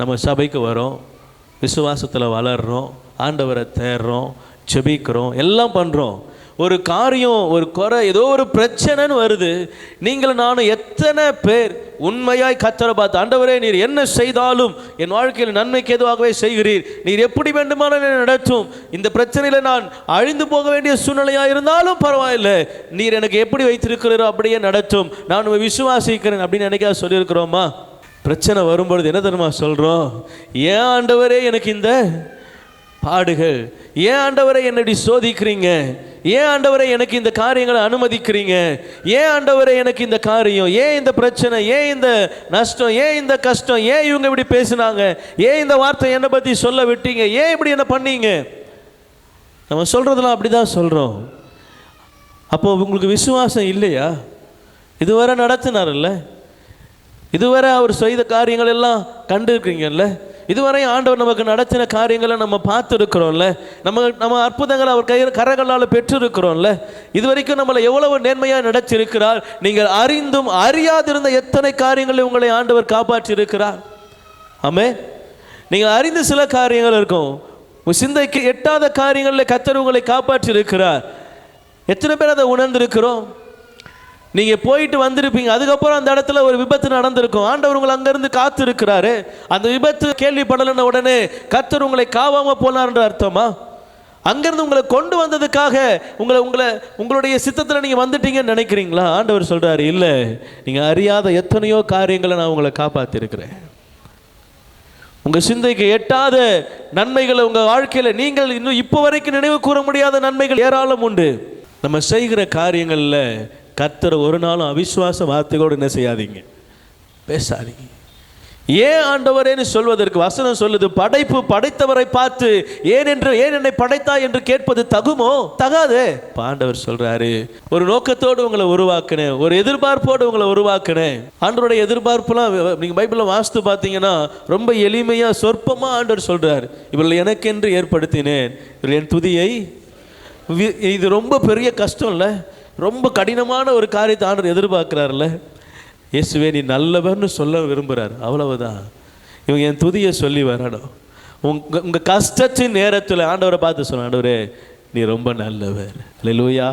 நம்ம சபைக்கு வரோம், விசுவாசத்தில் வளர்கிறோம், ஆண்டவரை தேடுறோம், ஜெபிக்கிறோம், எல்லாம் பண்ணுறோம். ஒரு காரியம், ஒரு குறை, ஏதோ ஒரு பிரச்சனைன்னு வருது. நீங்களும் நானும் எத்தனை பேர் உண்மையாய் கர்த்தரை பார்த்து, ஆண்டவரே நீர் என்ன செய்தாலும் என் வாழ்க்கையில் நன்மைக்கு எதுவாகவே செய்கிறீர், நீர் எப்படி வேண்டுமானாலும் நடத்தும், இந்த பிரச்சனையில் நான் அழிந்து போக வேண்டிய சூழ்நிலையாக இருந்தாலும் பரவாயில்லை, நீர் எனக்கு எப்படி வைத்திருக்கிறீரோ அப்படியே நடத்தும், நான் விசுவாசிக்கிறேன் அப்படின்னு என்னைக்கா சொல்லியிருக்கிறோமா? பிரச்சனை வரும்பொழுது என்ன தெரியுமா சொல்கிறோம்? ஏன் ஆண்டவரே எனக்கு இந்த பாடுகள், ஏன் ஆண்டவரை என்னடி சோதிக்கிறீங்க, ஏன் ஆண்டவரை எனக்கு இந்த காரியங்களை அனுமதிக்கிறீங்க, ஏன் ஆண்டவரை எனக்கு இந்த காரியம், ஏன் இந்த பிரச்சனை, ஏன் இந்த நஷ்டம், ஏன் இந்த கஷ்டம், ஏன் இவங்க இப்படி பேசினாங்க, ஏன் இந்த வார்த்தை என்னை பற்றி சொல்ல விட்டீங்க, ஏன் இப்படி என்ன பண்ணீங்க? நம்ம சொல்கிறதெல்லாம் அப்படி தான் சொல்கிறோம். அப்போது உங்களுக்கு விசுவாசம் இல்லையா? இதுவரை நடத்தினார்ல, இதுவரை அவர் செய்த காரியங்கள் எல்லாம் கண்டிருக்கிறீங்கல்ல, இதுவரை ஆண்டவர் நமக்கு நடத்தின காரியங்களை நம்ம பார்த்துருக்கிறோம்ல, நம்ம அற்புதங்களை அவர் கரங்களால் பெற்றிருக்கிறோம்ல, இதுவரைக்கும் நம்மளை எவ்வளவு நேர்மையாக நடத்தியிருக்கிறார். நீங்கள் அறிந்தும் அறியாதிருந்த எத்தனை காரியங்களை உங்களை ஆண்டவர் காப்பாற்றி இருக்கிறார். ஆமே, நீங்கள் அறிந்து சில காரியங்கள் இருக்கும், சிந்தைக்கு எட்டாத காரியங்களில் கர்த்தர் உங்களை காப்பாற்றி இருக்கிறார். எத்தனை பேர் அதை உணர்ந்திருக்கிறோம்? நீங்கள் போயிட்டு வந்திருப்பீங்க, அதுக்கப்புறம் அந்த இடத்துல ஒரு விபத்து நடந்திருக்கும், ஆண்டவர் உங்களை அங்கேருந்து காத்து இருக்கிறாரு. அந்த விபத்து கேள்விப்படலைன்னு உடனே கர்த்தர் உங்களை காவாமல் போனார்ன்ற அர்த்தமா? அங்கேருந்து உங்களை கொண்டு வந்ததுக்காக உங்களுடைய சித்தத்தில் நீங்கள் வந்துட்டீங்கன்னு நினைக்கிறீங்களா? ஆண்டவர் சொல்கிறாரு, இல்லை, நீங்கள் அறியாத எத்தனையோ காரியங்களை நான் உங்களை காப்பாற்றிருக்கிறேன். உங்கள் சிந்தைக்கு எட்டாத நன்மைகளை உங்கள் வாழ்க்கையில் நீங்கள் இன்னும் இப்போ வரைக்கும் நினைவு கூற முடியாத நன்மைகள் ஏராளம் உண்டு. நம்ம செய்கிற காரியங்களில் கர்த்தரை ஒரு நாளும் அவிசுவாச வார்த்தையோடு என்ன செய்யாதீங்க, பேசாதீங்க. ஏன் ஆண்டவரேன்னு சொல்வதற்கு வசனம் சொல்லுது, படைப்பு படைத்தவரை பார்த்து ஏன் என்னை படைத்தா என்று கேட்பது தகுமோ? தகாது. ஆண்டவர் சொல்றாரு, ஒரு நோக்கத்தோடு உங்களை உருவாக்கினேன், ஒரு எதிர்பார்ப்போடு உங்களை உருவாக்கினேன். ஆண்டவருடைய எதிர்பார்ப்புலாம் நீங்கள் பைபிளில் வாசித்து பார்த்தீங்கன்னா ரொம்ப எளிமையாக சொற்பமாக ஆண்டவர் சொல்றாரு, இவர்கள் எனக்கென்று ஏற்படுத்தினேன், இவர்கள் என் துதியை. இது ரொம்ப பெரிய கஷ்டம் இல்லை, ரொம்ப கடினமான ஒரு காரியத்தை ஆண்டவர் எதிர்பார்க்கிறார்ல. இயேசுவே நீ நல்லவர்னு சொல்ல விரும்புகிறார், அவ்வளவுதான். இவங்க என் துதியை சொல்லி வரணும். உங்கள் கஷ்டத்தின் நேரத்தில் ஆண்டவரை பார்த்து சொல்ல, ஆண்டவரே நீ ரொம்ப நல்லவர். அல்லேலூயா.